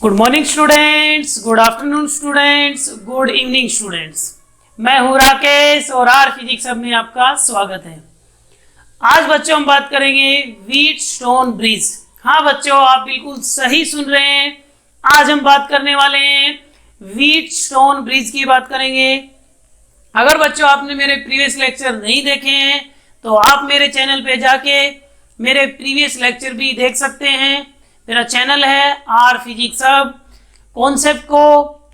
Good morning students, good afternoon students, good evening students. मैं हूं राकेश और आर फिजिक्स सब में आपका स्वागत है। आज बच्चों हम बात करेंगे व्हीटस्टोन ब्रिज। हाँ बच्चों, आप बिल्कुल सही सुन रहे हैं। आज हम बात करने वाले हैं व्हीटस्टोन ब्रिज की बात करेंगे। अगर बच्चों आपने मेरे प्रीवियस लेक्चर नहीं देखे हैं तो आप मेरे चैनल पे जाके मेरे प्रीवियस लेक्चर भी देख सकते हैं। मेरा चैनल है आर फिजिक्स सब। कॉन्सेप्ट को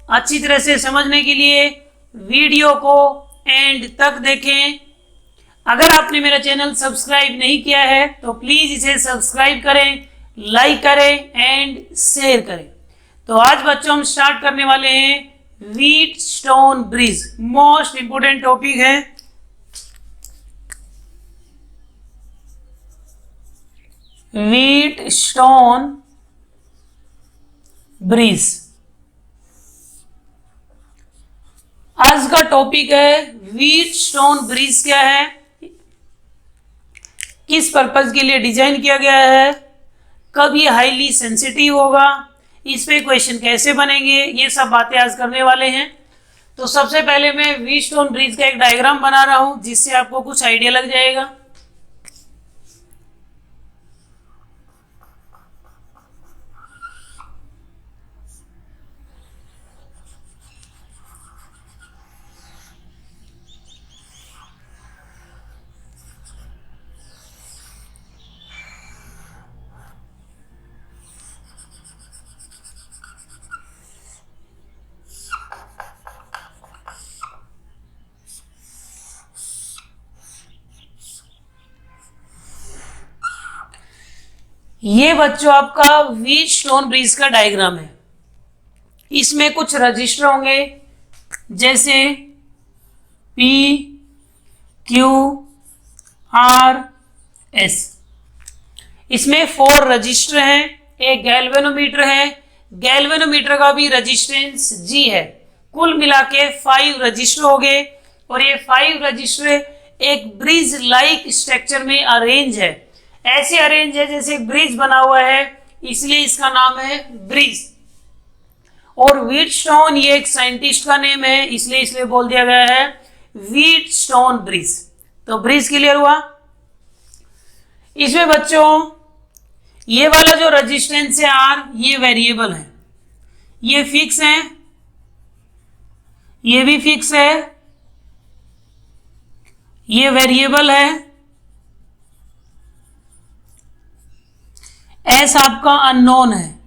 अच्छी तरह से समझने के लिए वीडियो को एंड तक देखें। अगर आपने मेरा चैनल सब्सक्राइब नहीं किया है तो प्लीज इसे सब्सक्राइब करें, लाइक करें एंड शेयर करें। तो आज बच्चों हम स्टार्ट करने वाले हैं Wheatstone bridge. Most important topic है। व्हीटस्टोन ब्रिज आज का टॉपिक है। व्हीटस्टोन ब्रिज क्या है, किस पर्पज के लिए डिजाइन किया गया है, कब ये हाईली सेंसिटिव होगा, इस पे क्वेश्चन कैसे बनेंगे, ये सब बातें आज करने वाले हैं। तो सबसे पहले मैं व्हीटस्टोन ब्रिज का एक डायग्राम बना रहा हूं जिससे आपको कुछ आइडिया लग जाएगा। ये बच्चों आपका व्हीटस्टोन ब्रिज का डायग्राम है। इसमें कुछ रजिस्टर होंगे जैसे P, Q, R, S। इसमें 4 रजिस्टर हैं। एक गैल्वेनोमीटर है, गैल्वेनोमीटर का भी रेजिस्टेंस G है। कुल मिला के 5 रजिस्टर हो गए और ये 5 रजिस्टर एक ब्रिज लाइक स्ट्रक्चर में अरेंज है। ऐसे अरेंज है जैसे ब्रिज बना हुआ है, इसलिए इसका नाम है ब्रिज। और व्हीटस्टोन ये एक साइंटिस्ट का नेम है, इसलिए बोल दिया गया है व्हीटस्टोन ब्रिज। तो ब्रिज क्लियर हुआ। इसमें बच्चों ये वाला जो रेजिस्टेंस है R, ये वेरिएबल है, ये फिक्स है, ये भी फिक्स है, ये वेरिएबल है। S आपका अननोन है।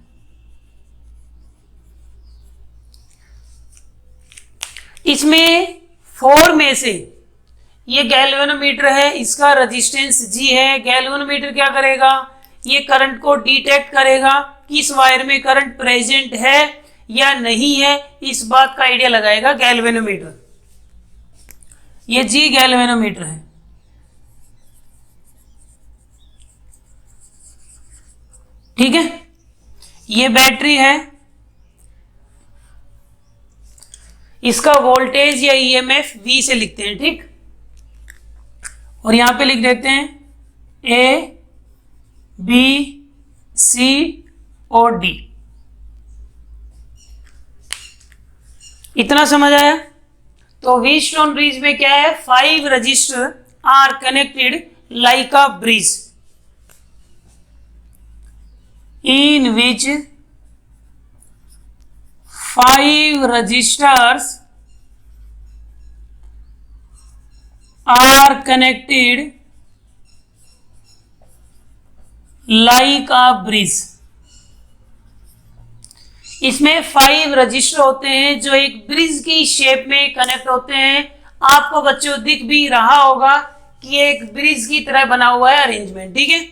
इसमें 4 में से ये गैल्वेनोमीटर है, इसका रेजिस्टेंस G है। गैल्वेनोमीटर क्या करेगा, ये करंट को डिटेक्ट करेगा किस वायर में करंट प्रेजेंट है या नहीं है, इस बात का आइडिया लगाएगा गैल्वेनोमीटर। ये G गैल्वेनोमीटर है। ठीक है, ये बैटरी है, इसका वोल्टेज या ईएमएफ V से लिखते हैं। ठीक, और यहां पे लिख देते हैं A, B, C और D। इतना समझ आया। तो व्हीटस्टोन ब्रिज में क्या है, 5 register are connected like a bridge in which 5 registers are connected like a bridge। इसमें 5 रजिस्टर होते हैं जो एक ब्रिज की शेप में कनेक्ट होते हैं। आपको बच्चों दिख भी रहा होगा कि एक ब्रिज की तरह बना हुआ है अरेंजमेंट। ठीक है,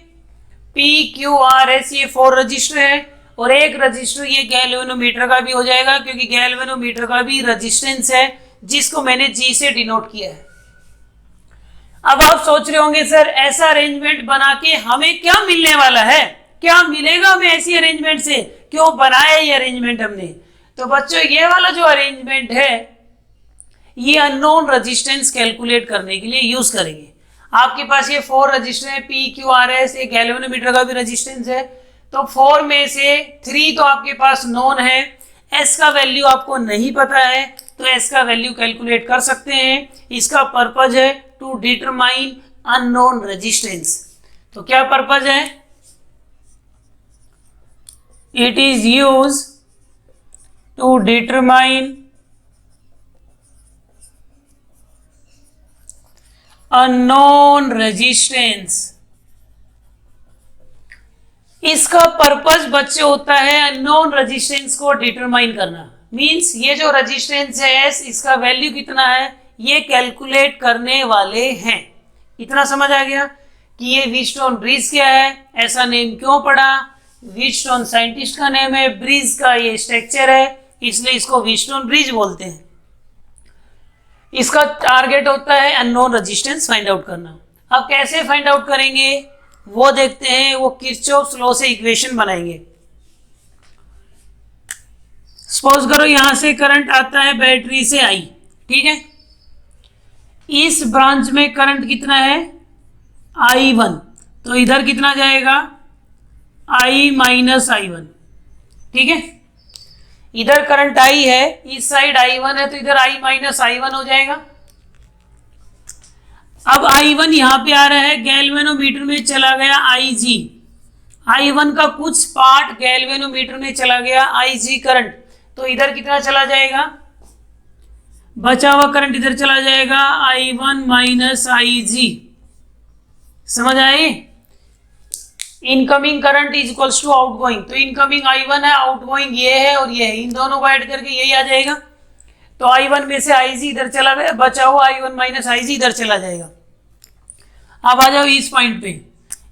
P, Q, R, S ये 4 रजिस्टर है और एक रजिस्टर ये गैल्वेनोमीटर का भी हो जाएगा क्योंकि गैल्वेनोमीटर का भी रेजिस्टेंस है जिसको मैंने G से डिनोट किया है। अब आप सोच रहे होंगे सर ऐसा अरेंजमेंट बना के हमें क्या मिलने वाला है, क्या मिलेगा हमें ऐसी अरेंजमेंट से, क्यों बनाया ये अरेंजमेंट हमने। तो बच्चों ये वाला जो अरेंजमेंट है ये अननोन रेजिस्टेंस कैलकुलेट करने के लिए यूज करेंगे। आपके पास ये 4 रजिस्टर है P, Q, R, S। एक गैल्वेनोमीटर का भी रेजिस्टेंस है। तो 4 में से 3 तो आपके पास नोन है, एस का वैल्यू आपको नहीं पता है, तो एस का वैल्यू कैलकुलेट कर सकते हैं। इसका पर्पज है टू डिटरमाइन अननोन रेजिस्टेंस। तो क्या पर्पज है? It is use to determine unknown resistance. इसका पर्पस बच्चे होता है अननोन रेजिस्टेंस को डिटरमाइन करना। मींस ये जो रेजिस्टेंस है एस, इसका वैल्यू कितना है ये कैलकुलेट करने वाले हैं। इतना समझ आ गया कि ये व्हीटस्टोन ब्रिज क्या है, ऐसा नेम क्यों पड़ा। व्हीटस्टोन साइंटिस्ट का नेम है, ब्रिज का ये स्ट्रक्चर है, इसलिए इसको व्हीटस्टोन ब्रिज बोलते हैं। इसका टारगेट होता है अननोन रेजिस्टेंस फाइंड आउट करना। अब कैसे फाइंड आउट करेंगे वो देखते हैं। वो किरचॉफ्स लॉ से इक्वेशन बनाएंगे। सपोज करो यहां से करंट आता है बैटरी से आई, ठीक है। इस ब्रांच में करंट कितना है I1, तो इधर कितना जाएगा I माइनस I1, ठीक है। इधर करंट I है, इस साइड I1 है, तो इधर I माइनस I1 हो जाएगा। अब I1 यहां पे आ रहा है, गैल्वेनोमीटर में चला गया IG। I1 का कुछ पार्ट गैल्वेनोमीटर में चला गया IG करंट, तो इधर कितना चला जाएगा, बचा हुआ करंट इधर चला जाएगा I1 माइनस IG। समझ आए? Incoming current is equals to outgoing, तो इनकमिंग I1 है, आउटगोइंग ये है और ये है, इन दोनों को ऐड करके यही आ जाएगा। तो I1 में से IG इधर चला गया, बचा हुआ I1 माइनस IG इधर चला जाएगा। अब आ जाओ इस पॉइंट पे,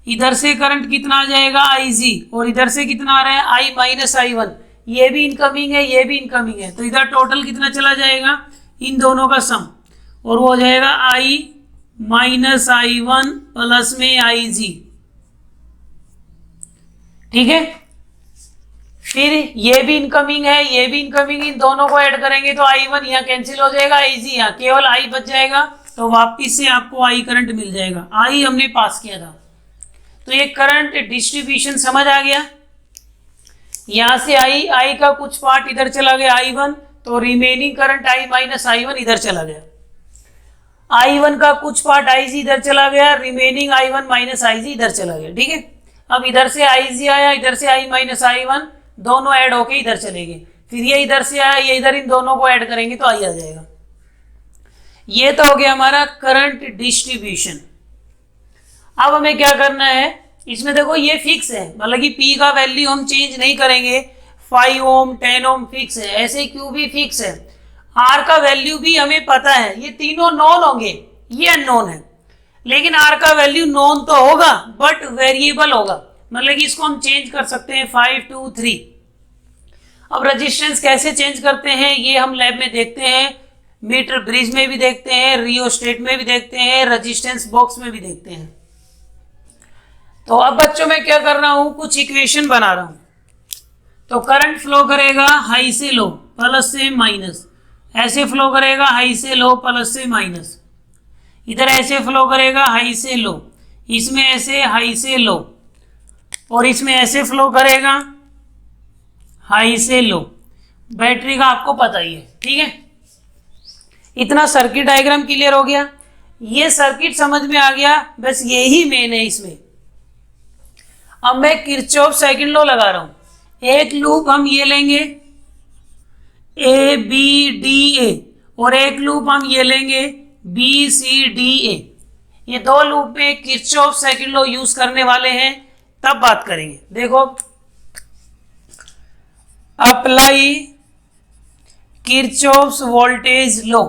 इधर से करंट कितना आ जाएगा IG और इधर से कितना आ रहा है I माइनस I1, ये भी इनकमिंग है, ये भी इनकमिंग है, तो इधर टोटल कितना चला जाएगा इन दोनों का सम, और वो हो जाएगा I माइनस I1 प्लस में IG, ठीक है। फिर ये भी इनकमिंग है, ये भी इनकमिंग, इन दोनों को ऐड करेंगे तो I1 यहाँ कैंसिल हो जाएगा, IG यहाँ केवल I बच जाएगा, तो वापिस से आपको I करंट मिल जाएगा। I हमने पास किया था। तो ये करंट डिस्ट्रीब्यूशन समझ आ गया। यहां से I का कुछ पार्ट इधर चला गया I1, तो remaining current I minus I1 इधर चला गया। I1 का कुछ पार्ट IG इधर चला गया, रिमेनिंग I1 माइनस IG इधर चला गया, ठीक है। अब इधर से IG आया, इधर से I माइनस I1 दोनों ऐड होके इधर चले गए, फिर ये इधर से आया, ये इधर, इन दोनों को ऐड करेंगे तो I आ जाएगा। ये तो हो गया हमारा करंट डिस्ट्रीब्यूशन। अब हमें क्या करना है, इसमें देखो ये फिक्स है, मतलब कि P का वैल्यू हम चेंज नहीं करेंगे, 5 ओम 10 ओम फिक्स है, ऐसे Q भी फिक्स है, R का वैल्यू भी हमें पता है, ये तीनों नॉन होंगे, ये अननोन है, लेकिन R का वैल्यू नॉन तो होगा बट वेरिएबल होगा, मतलब कि इसको हम चेंज कर सकते हैं 5 2 3। अब रेजिस्टेंस कैसे चेंज करते हैं ये हम लैब में देखते हैं, मीटर ब्रिज में भी देखते हैं, रियोस्टेट में भी देखते हैं, रेजिस्टेंस बॉक्स में भी देखते हैं। तो अब बच्चों मैं क्या कर रहा हूं, कुछ इक्वेशन बना रहा हूं। तो करंट फ्लो करेगा हाई से लो, प्लस से माइनस, ऐसे फ्लो करेगा हाई से लो प्लस से माइनस, इधर ऐसे फ्लो करेगा हाई से लो, इसमें ऐसे हाई से लो, और इसमें ऐसे फ्लो करेगा हाई से लो। बैटरी का आपको पता ही है, ठीक है। इतना सर्किट डायग्राम क्लियर हो गया, ये सर्किट समझ में आ गया, बस यही मेन है इसमें। अब मैं किरचॉफ सेकंड लॉ लगा रहा हूं। एक लूप हम ये लेंगे ABDA, और एक लूप हम ये लेंगे BCDA। ये दो लूप में किरचॉफ सेकंड लॉ यूज करने वाले हैं, तब बात करेंगे। देखो, apply Kirchhoff's voltage law.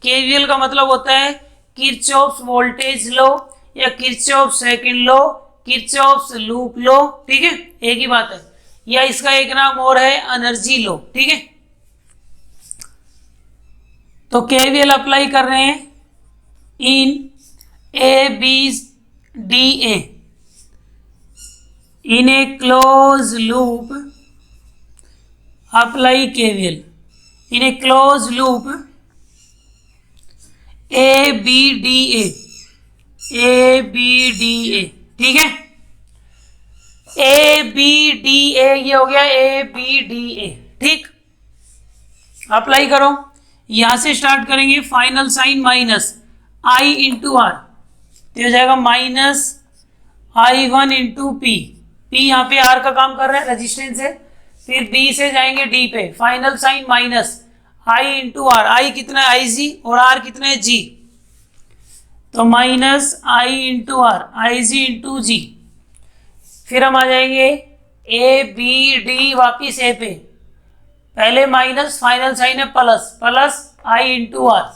KVL का मतलब होता है किरचॉफ्स वोल्टेज लॉ या Kirchhoff second law, Kirchhoff's loop law, ठीक है, एक ही बात है। या इसका एक नाम और है एनर्जी लॉ, ठीक है। तो केवीएल अप्लाई कर रहे हैं इन ABDA in a closed loop, apply KVL in a closed loop ABDA, ठीक है। ए बी डी ए, ये हो गया ए बी डी ए। ठीक, अप्लाई करो। यहां से स्टार्ट करेंगे, final sign minus I into R, तो हो जाएगा minus I1 into P. P यहाँ पे आर का काम कर रहा है, रेजिस्टेंस है। फिर बी से जाएंगे डी पे, final sign minus I into R. I कितना है, आई जी, और आर कितना है, जी। तो minus I into R, I G into G. फिर हम आ जाएंगे ए बी डी, वापिस ए पे, पहले माइनस, फाइनल साइन है plus, plus I into R.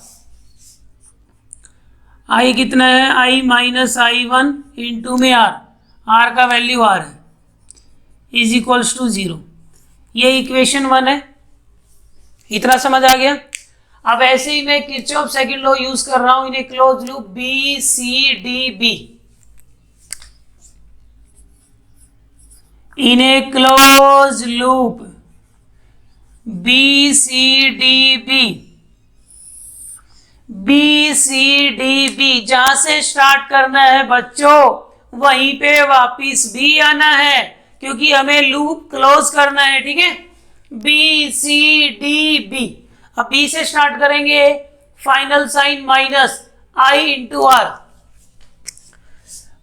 I कितना है, आई माइनस I1 इंटू में आर, आर का वैल्यू आर है, इज इक्वल्स टू 0। ये इक्वेशन 1 है। इतना समझ आ गया। अब ऐसे ही मैं किरचॉफ सेकंड लॉ यूज कर रहा हूं in a close loop B C D B. In a close loop B C D B, B C D B, जहां से स्टार्ट करना है बच्चों वहीं पे वापिस भी आना है, क्योंकि हमें लूप क्लोज करना है। ठीक है, बी सी डी बी। अब बी से स्टार्ट करेंगे, final sign minus I into R,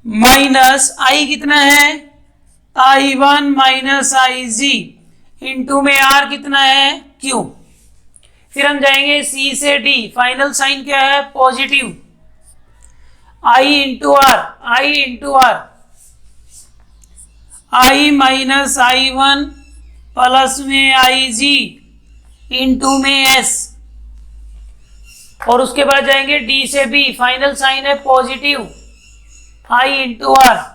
minus I कितना है, I1 minus I G, into में आर कितना है, क्यू। फिर हम जाएंगे सी से डी, फाइनल साइन क्या है, positive, I into R, I into R, I minus I1 plus में आई जी इंटू में एस। और उसके बाद जाएंगे डी से बी, फाइनल साइन है पॉजिटिव, आई इंटू आर।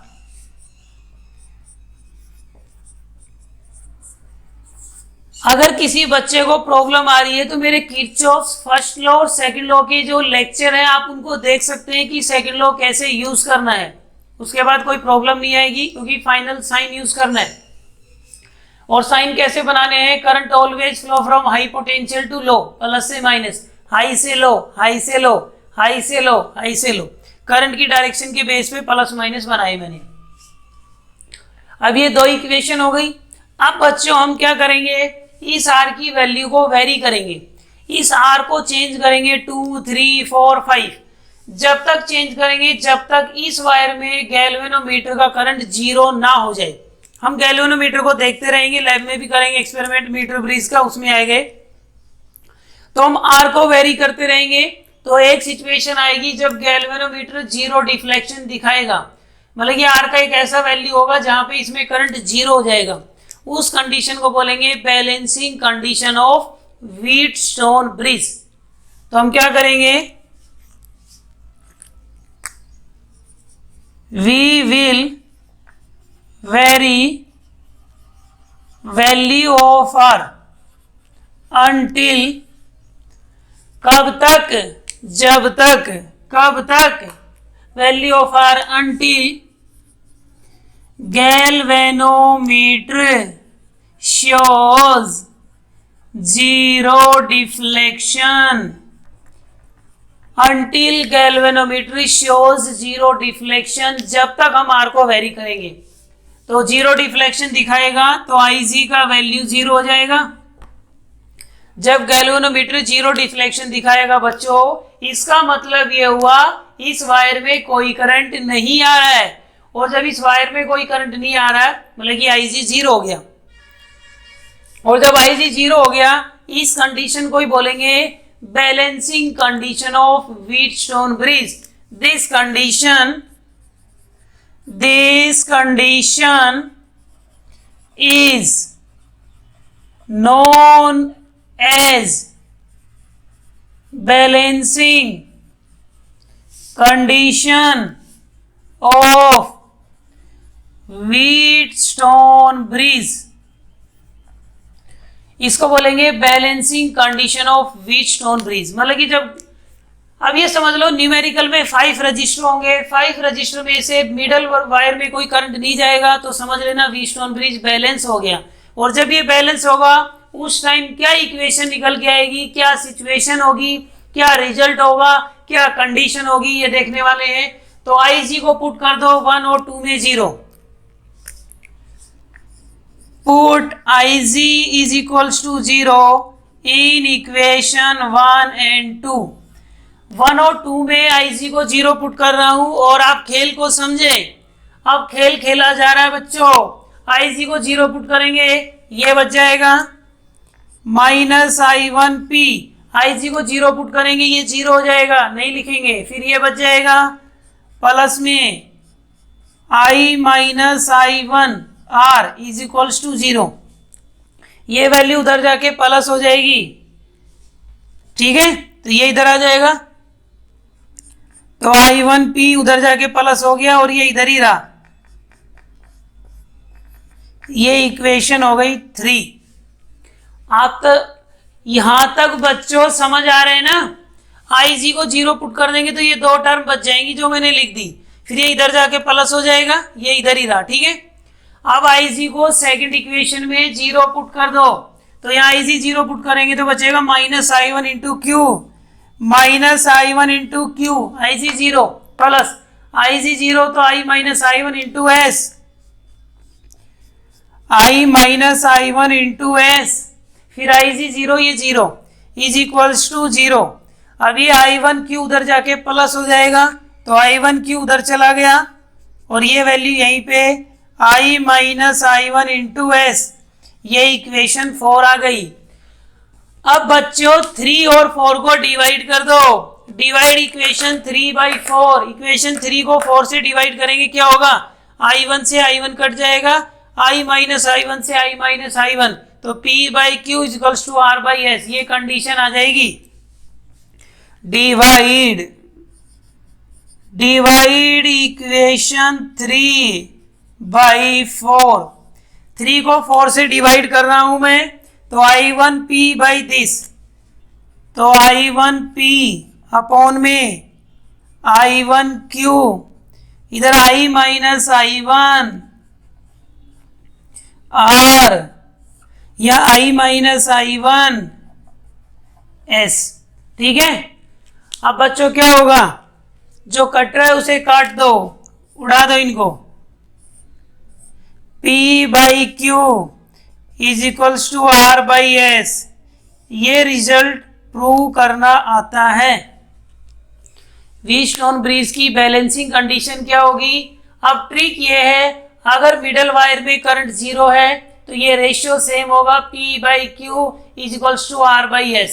अगर किसी बच्चे को प्रॉब्लम आ रही है तो मेरे किरचॉफ फर्स्ट लॉ और सेकंड लॉ के जो लेक्चर है आप उनको देख सकते हैं कि सेकंड लॉ कैसे यूज करना है। उसके बाद कोई प्रॉब्लम नहीं आएगी, क्योंकि फाइनल साइन यूज करना है। और साइन कैसे बनाने हैं, current always flow from high potential to low, plus से माइनस, हाई से लो, हाई से लो, हाई से लो, हाई से लो। करंट की डायरेक्शन के बेस पे प्लस माइनस बनाए मैंने। अब ये दो इक्वेशन हो गई। अब बच्चों हम क्या करेंगे, इस आर की वैल्यू को वेरी करेंगे, इस आर को चेंज करेंगे 2, 3, 4, 5, जब तक चेंज करेंगे जब तक इस वायर में गैल्वेनोमीटर का करंट 0 ना हो जाए। हम गैल्वेनोमीटर को देखते रहेंगे, लैब में भी करेंगे एक्सपेरिमेंट मीटर ब्रिज का, उसमें आएंगे। तो हम आर को वेरी करते रहेंगे, तो एक सिचुएशन आएगी जब गैल्वेनोमीटर 0 डिफ्लेक्शन दिखाएगा, मतलब कि आर का एक ऐसा वैल्यू होगा जहां पे इसमें करंट 0 हो जाएगा। उस कंडीशन को बोलेंगे balancing condition of Wheatstone bridge. तो हम क्या करेंगे, we will vary value of R until, कब तक, जब तक, कब तक, value of R until galvanometer shows 0 deflection, until galvanometer shows 0 deflection, जब तक हम आर को वेरी करेंगे। तो 0 डिफ्लेक्शन दिखाएगा तो Ig का वैल्यू 0 हो जाएगा। जब गैल्वेनोमीटर 0 डिफ्लेक्शन दिखाएगा बच्चों, इसका मतलब ये हुआ इस वायर में कोई करंट नहीं आ रहा है। और जब इस वायर में कोई करंट नहीं आ रहा है मतलब कि Ig 0 हो गया। और जब Ig 0 हो गया, इस कंडीशन को ही बोलेंगे balancing condition of Wheatstone bridge. This condition is known as balancing condition of Wheatstone bridge. इसको बोलेंगे balancing condition of Wheatstone bridge. मतलब कि जब, अब ये समझ लो न्यूमेरिकल में 5 रजिस्टर होंगे, 5 रजिस्टर में से मिडल वायर में कोई करंट नहीं जाएगा, तो समझ लेना व्हीटस्टोन ब्रिज बैलेंस हो गया। और जब ये बैलेंस होगा उस टाइम क्या इक्वेशन निकल के आएगी, क्या सिचुएशन होगी, क्या रिजल्ट होगा, क्या कंडीशन होगी, ये देखने वाले हैं। तो Ig को पुट कर दो 1 और 2 में 0, put Ig is equals to 0 in equation 1 and 2। 1 और 2 में Ig को 0 पुट कर रहा हूं और आप खेल को समझे। अब खेल खेला जा रहा है बच्चों। Ig को 0 पुट करेंगे, ये बच जाएगा -I1P। Ig को 0 पुट करेंगे, ये 0 हो जाएगा, नहीं लिखेंगे। फिर ये बच जाएगा प्लस में I minus I1 R is equals to 0। ये वैल्यू उधर जाके प्लस हो जाएगी, ठीक है। तो ये इधर आ जाएगा, तो I1P उधर जाके प्लस हो गया और ये इधर ही रहा। ये इक्वेशन हो गई 3। आप यहां तक बच्चों समझ आ रहे हैं ना। Ig को 0 पुट कर देंगे तो ये 2 टर्म बच जाएंगी जो मैंने लिख दी। फिर ये इधर जाके प्लस हो जाएगा, ये इधर ही रहा, ठीक है। अब Ig को सेकंड इक्वेशन में 0 पुट कर दो, तो यहाँ Ig 0 पुट करेंगे तो बचेगा -I1 into Q, -I1 into Q, Ig 0 plus Ig 0 तो I minus I1 into S, I minus I1 into S, फिर Ig 0 ये 0 इज इक्वल्स टू 0। अब ये I1Q उधर जाके प्लस हो जाएगा, तो I1Q उधर चला गया और ये वैल्यू यहीं पे I minus I1 into S, ये इक्वेशन 4 आ गई। अब बच्चों 3 और 4 को डिवाइड कर दो। Divide equation 3/4। इक्वेशन 3 को 4 से डिवाइड करेंगे, क्या होगा? I1 से I1 कट जाएगा, I माइनस I1 से I माइनस I1, तो P/Q इक्वल्स टू R/S। ये कंडीशन आ जाएगी। Divide equation 3/4। 3 को 4 से डिवाइड कर रहा हूं मैं, तो I1P बाई दिस, तो I1P अपॉन में I1Q, इधर I माइनस I1 R या I माइनस I1 S, ठीक है। अब बच्चों क्या होगा? जो कट रहा है उसे काट दो, उड़ा दो इनको। P/Q is equals to R/S। ये रिजल्ट प्रूव करना आता है। व्हीटस्टोन ब्रिज की बैलेंसिंग कंडीशन क्या होगी? अब ट्रिक ये है, अगर मिडल वायर में करंट 0 है तो ये रेशियो सेम होगा, P/Q is equals to R/S।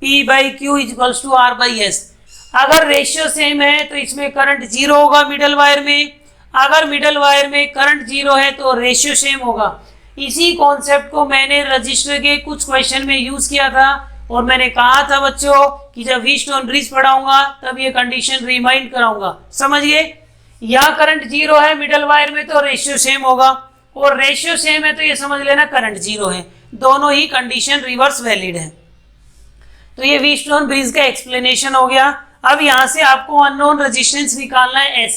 P/Q is equals to R/S। अगर रेशियो सेम है तो इसमें करंट 0 होगा मिडल वायर में। अगर मिडल वायर में करंट 0 है तो रेशियो सेम होगा। इसी कॉन्सेप्ट को मैंने रजिस्टर के कुछ क्वेश्चन में यूज किया था और मैंने कहा था बच्चों कि जब व्हीटस्टोन ब्रिज पढ़ाऊंगा तब ये कंडीशन रिमाइंड कराऊंगा। समझ गए? यहाँ करंट 0 है मिडल वायर में तो रेशियो सेम होगा, और रेशियो सेम है तो ये समझ लेना करंट 0 है। दोनों ही कंडीशन रिवर्स वैलिड है। तो ये व्हीटस्टोन ब्रिज का एक्सप्लेनेशन हो गया। अब यहाँ से आपको अननोन रेजिस्टेंस निकालना है S।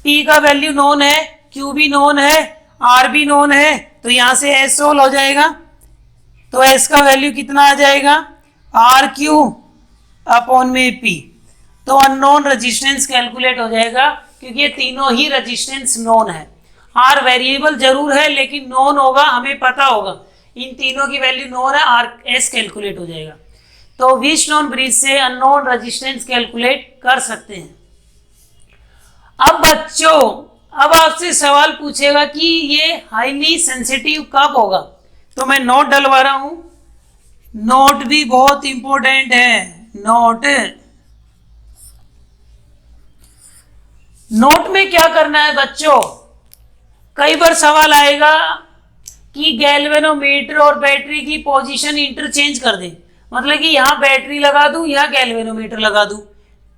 P का वैल्यू नोन है, Q भी नोन है, R भी नोन है, तो यहाँ से S सोल्व हो जाएगा। तो S का वैल्यू कितना आ जाएगा? RQ अपॉन में P। तो अननोन रेजिस्टेंस कैलकुलेट हो जाएगा, क्योंकि ये तीनों ही रेजिस्टेंस नोन है। R वेरिएबल जरूर है लेकिन नोन होगा, हमें पता होगा इन तीनों की वैल्यू नोन है, RS कैलकुलेट हो जाएगा। तो व्हीटस्टोन ब्रिज से अननोन रेजिस्टेंस कैलकुलेट कर सकते हैं। अब बच्चों, अब आपसे सवाल पूछेगा कि ये हाईली सेंसिटिव कब होगा, तो मैं नोट डलवा रहा हूं। नोट भी बहुत इंपॉर्टेंट है। नोट में क्या करना है बच्चों? कई बार सवाल आएगा कि गैल्वेनोमीटर और बैटरी की पोजीशन इंटरचेंज कर दें, मतलब कि यहां बैटरी लगा दूं, यहां गैल्वेनोमीटर लगा दूं,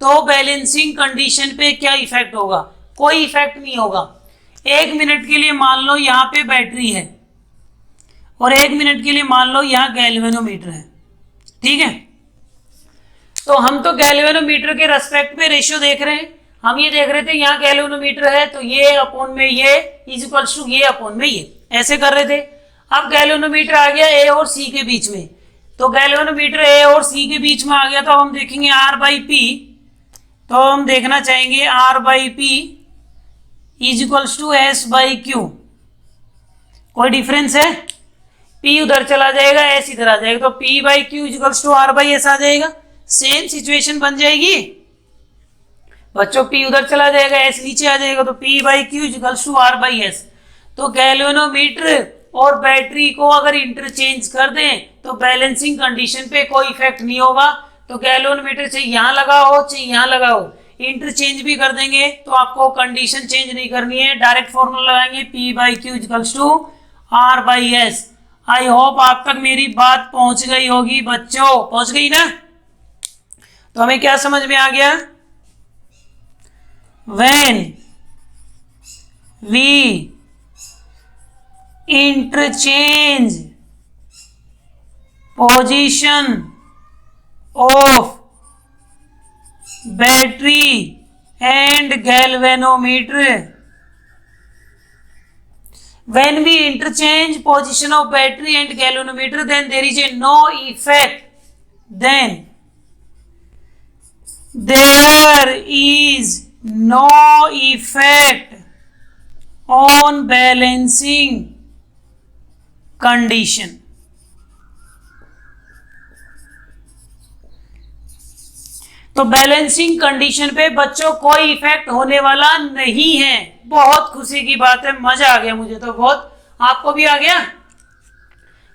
तो बैलेंसिंग कंडीशन पे क्या इफेक्ट होगा? कोई इफेक्ट नहीं होगा। 1 मिनट के लिए मान लो यहाँ पे बैटरी है और 1 मिनट के लिए मान लो यहाँ गैल्वेनोमीटर है, ठीक है। तो हम तो गैल्वेनोमीटर के रेस्पेक्ट में रेशियो देख रहे हैं। हम ये देख रहे थे यहाँ गैल्वेनोमीटर है तो ये अपॉन में ये इज इक्वल्स टू ये अपॉन में ये, ऐसे कर रहे थे। अब गैल्वेनोमीटर आ गया A और C के बीच में, तो गैल्वेनोमीटर A और C के बीच में आ गया, तो हम देखेंगे R/P। तो हम देखना चाहेंगे R/P is equals to S/Q। कोई डिफरेंस है? P उधर चला जाएगा, S इधर आ जाएगा, तो P by Q equals to R by S आ जाएगा। सेम सिचुएशन बन जाएगी बच्चों, P उधर चला जाएगा, S नीचे आ जाएगा, तो P by Q equals to R by S. तो गैल्वेनोमीटर और बैटरी को अगर इंटरचेंज कर दें तो बैलेंसिंग कंडीशन पे कोई इफेक्ट नहीं होगा। तो गैल्वेनोमीटर चाहे यहाँ लगा हो चाहे यहाँ लगा हो, इंटरचेंज भी कर देंगे तो आपको कंडीशन चेंज नहीं करनी है, डायरेक्ट फॉर्मूला लगाएंगे P by Q equals to R by S. I hope आप तक मेरी बात पहुंच गई होगी बच्चों, पहुंच गई ना? तो हमें क्या समझ में आ गया? When we interchange position of battery and galvanometer, when we interchange position of battery and galvanometer, then there is a no effect, then there is no effect on balancing condition। तो बैलेंसिंग कंडीशन पे बच्चों कोई effect होने वाला नहीं है। बहुत खुशी की बात है, मजा आ गया मुझे तो बहुत, आपको भी आ गया?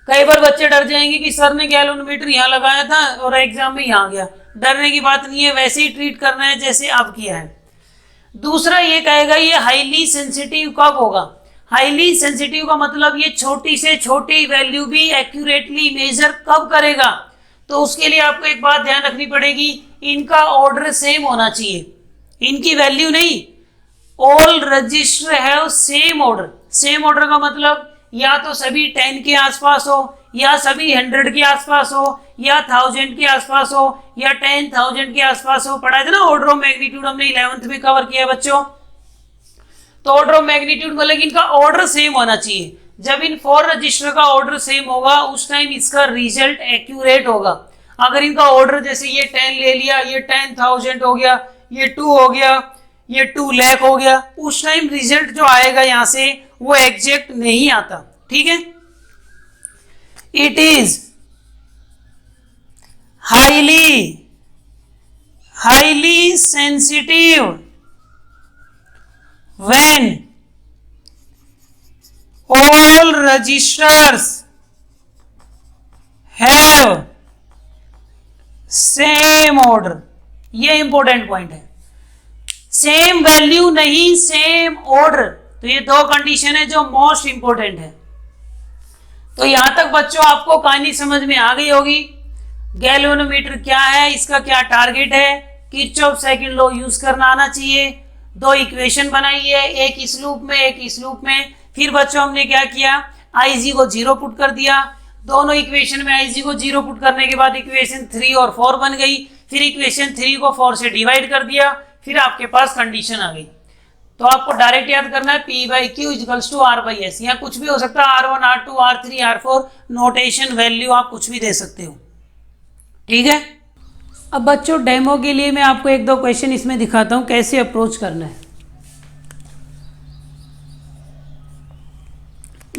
कई बार बच्चे डर जाएंगे कि सर ने गैल्वेनोमीटर यहाँ लगाया था और एग्जाम में यहाँ गया। डरने की बात नहीं है, वैसे ही ट्रीट करना है जैसे अब किया है। दूसरा ये कहेगा ये हाईली सेंसिटिव कब होगा? हाईली सेंसिटिव का मतलब ये छोटी से छोटी वैल्यू भी एक्यूरेटली मेजर कब करेगा? तो उसके लिए आपको एक बात ध्यान रखनी पड़ेगी, इनका ऑर्डर सेम होना चाहिए, इनकी वैल्यू नहीं। All register have same order. Same order का मतलब या तो सभी 10 के आसपास हो, या सभी 100 के आसपास हो, या 1000 के आसपास हो, या 10,000 के आसपास हो। पढ़ा था ना ऑर्डर ऑफ मैग्नीट्यूड, हमने 11th में कवर किया बच्चों। तो ऑर्डर ऑफ मैग्नीट्यूड मतलब इनका ऑर्डर सेम होना चाहिए। जब इन 4 रजिस्टर का ऑर्डर सेम होगा उस टाइम इसका रिजल्ट एक्यूरेट होगा। अगर इनका ऑर्डर जैसे ये 10 ले लिया, ये 10,000 हो गया, ये 2 हो गया, ये 2 लाख हो गया, उस टाइम रिजल्ट जो आएगा यहां से वो एग्जैक्ट नहीं आता। ठीक है, it is highly sensitive when all registers have same order। ये इंपॉर्टेंट पॉइंट है, सेम वैल्यू नहीं सेम ऑर्डर। तो ये 2 कंडीशन है जो मोस्ट इंपॉर्टेंट है। तो यहां तक बच्चों आपको कहानी समझ में आ गई होगी। गैल्वेनोमीटर क्या है, इसका क्या टारगेट है, किरचॉफ सेकंड लॉ यूज करना आना चाहिए। 2 इक्वेशन बनाई है, एक इस लूप में एक इस लूप में। फिर बच्चों हमने क्या किया, IG को 0 पुट कर दिया। दोनों इक्वेशन में IG को 0 पुट करने के बाद इक्वेशन 3 और 4 बन गई। फिर इक्वेशन 3 को 4 से डिवाइड कर दिया, फिर आपके पास कंडीशन आ गई। तो आपको डायरेक्ट याद करना है P by Q equals to R by S. यहाँ कुछ भी हो सकता है, R1 R2 R3 R4 notation value आप कुछ भी दे सकते हो। ठीक है, अब बच्चों डेमो के लिए मैं आपको 1-2 क्वेश्चन इसमें दिखाता हूं कैसे अप्रोच करना है।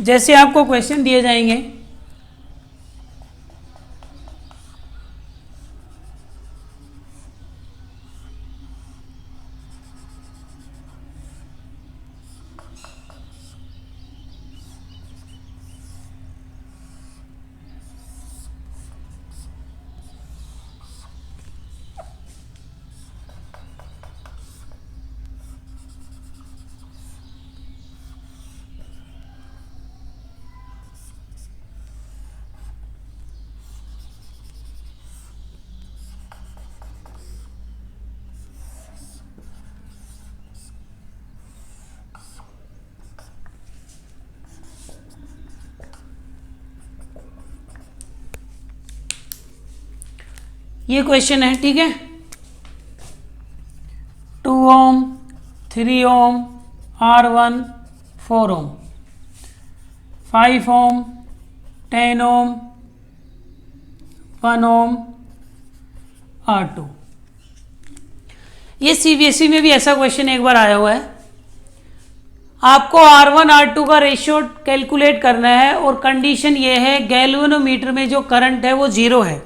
जैसे आपको क्वेश्चन दिए जाएंगे, ये क्वेश्चन है। ठीक है, 2 ओम 3 ओम R1 4 ओम 5 ओम 10 ओम 1 ओम R2। ये CBSE में भी ऐसा क्वेश्चन एक बार आया हुआ है। आपको R1 R2 का रेशियो कैलकुलेट करना है और कंडीशन ये है गैल्वेनोमीटर में जो करंट है वो जीरो है।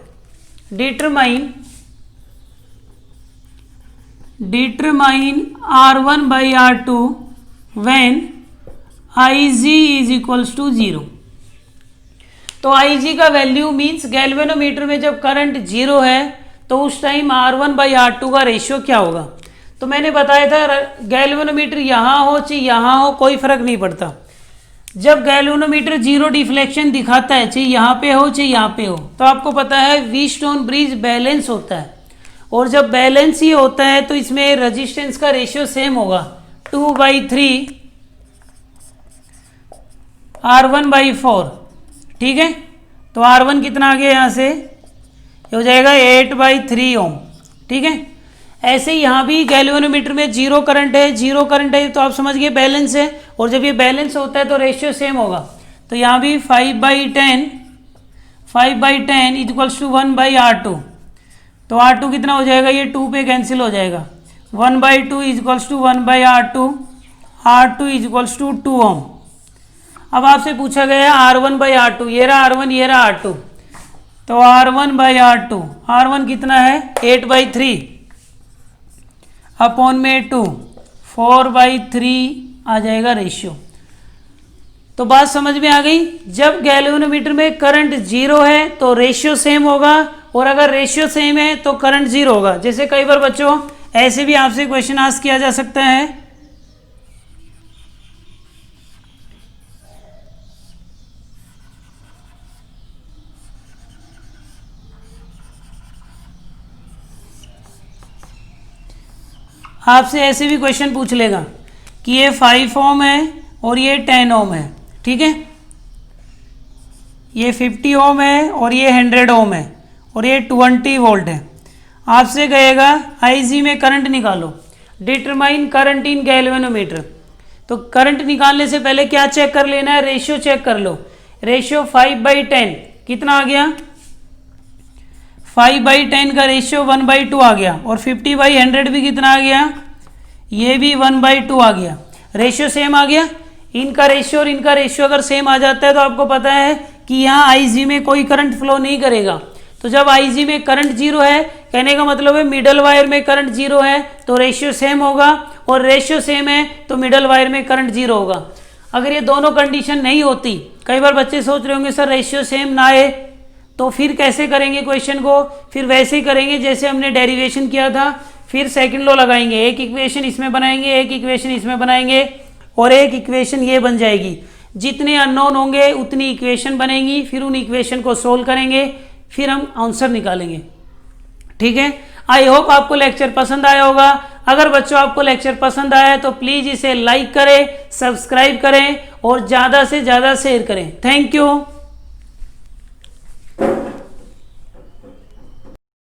Determine R1 by R2 when Ig is equals to zero. तो Ig का वैल्यू मीन्स गैल्वेनोमीटर में जब करंट जीरो है तो उस टाइम R1 by R2 का रेशियो क्या होगा। तो मैंने बताया था गैल्वेनोमीटर यहाँ हो चाहे यहाँ हो कोई फर्क नहीं पड़ता। जब गैल्वेनोमीटर जीरो डिफ्लेक्शन दिखाता है चाहे यहाँ पे हो चाहे यहाँ पे हो, तो आपको पता है व्हीटस्टोन ब्रिज बैलेंस होता है, और जब बैलेंस ही होता है तो इसमें रेजिस्टेंस का रेशियो सेम होगा 2/3 R1/4। ठीक है, तो R1 कितना आ गया यहाँ से, ये हो जाएगा 8/3 ओम। ठीक है, ऐसे ही यहाँ भी गैल्वेनोमीटर में जीरो करंट है तो आप समझ गए बैलेंस है, और जब ये बैलेंस होता है तो रेशियो सेम होगा। तो यहाँ भी 5/10 इक्वल्स टू 1/R2। तो R2 कितना हो जाएगा, ये 2 पे कैंसिल हो जाएगा, 1/2 equals to 1/R2, R2 equals to 2 ohm. अब आपसे पूछा गया R1/R2, ये रहा R1 ये रहा R2, तो R1/R2, R1 कितना है 8/3 अपॉन में 2, 4/3 आ जाएगा रेशियो। तो बात समझ में आ गई, जब गैल्वेनोमीटर में करंट जीरो है तो रेशियो सेम होगा, और अगर रेशियो सेम है तो करंट जीरो होगा। जैसे कई बार बच्चों ऐसे भी आपसे क्वेश्चन आस्क किया जा सकता है, आपसे ऐसे भी क्वेश्चन पूछ लेगा कि ये 5 ओम है और ये 10 ओम है। ठीक है, ये 50 ओम है और ये 100 ओम है और ये 20 वोल्ट है। आपसे कहेगा Ig में करंट निकालो, डिटरमाइन करंट इन गैल्वेनोमीटर। तो करंट निकालने से पहले क्या चेक कर लेना है, रेशियो चेक कर लो। रेशियो 5/10 कितना आ गया, 5/10 का रेशियो 1/2 आ गया, और 50/100 भी कितना आ गया, ये भी 1/2 आ गया। रेशियो सेम आ गया। इनका रेशियो और इनका रेशियो अगर सेम आ जाता है तो आपको पता है कि यहाँ Ig में कोई करंट फ्लो नहीं करेगा। तो जब Ig में करंट जीरो है, कहने का मतलब है मिडल वायर में करंट जीरो है तो रेशियो सेम होगा, और रेशियो सेम है तो मिडल वायर में करंट जीरो होगा। अगर ये दोनों कंडीशन नहीं होती, कई बार बच्चे सोच रहे होंगे सर रेशियो सेम ना है तो फिर कैसे करेंगे क्वेश्चन को, फिर वैसे ही करेंगे जैसे हमने डेरिवेशन किया था। फिर सेकंड लॉ लगाएंगे, एक इक्वेशन इसमें बनाएंगे, एक इक्वेशन इसमें बनाएंगे, और एक इक्वेशन ये बन जाएगी। जितने अननोन होंगे उतनी इक्वेशन बनेंगी, फिर उन इक्वेशन को सोल्व करेंगे, फिर हम आंसर निकालेंगे। ठीक है, आई होप आपको लेक्चर पसंद आया होगा। अगर बच्चों आपको लेक्चर पसंद आया तो प्लीज़ इसे लाइक करें, सब्सक्राइब करें और ज़्यादा से ज़्यादा शेयर करें। Thank you.